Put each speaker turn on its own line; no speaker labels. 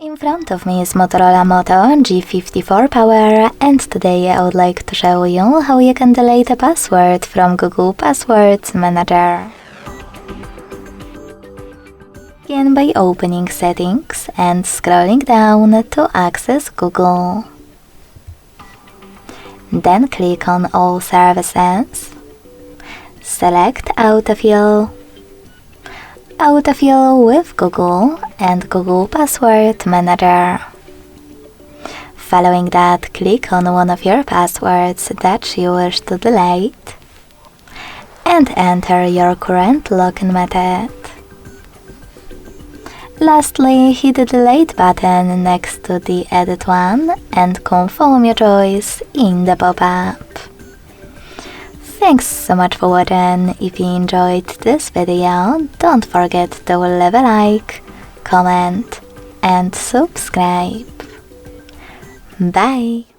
In front of me is Motorola Moto G54 Power, and today I would like to show you how you can delete a password from Google Password Manager. Begin by opening Settings and scrolling down to access Google. Then click on All Services. Select Autofill. Autofill with Google and Google Password Manager. Following that, click on one of your passwords that you wish to delete and enter your current login method. Lastly, hit the delete button next to the edit one and confirm your choice in the pop-up. Thanks so much for watching. If you enjoyed this video, don't forget to leave a like, comment and subscribe. Bye!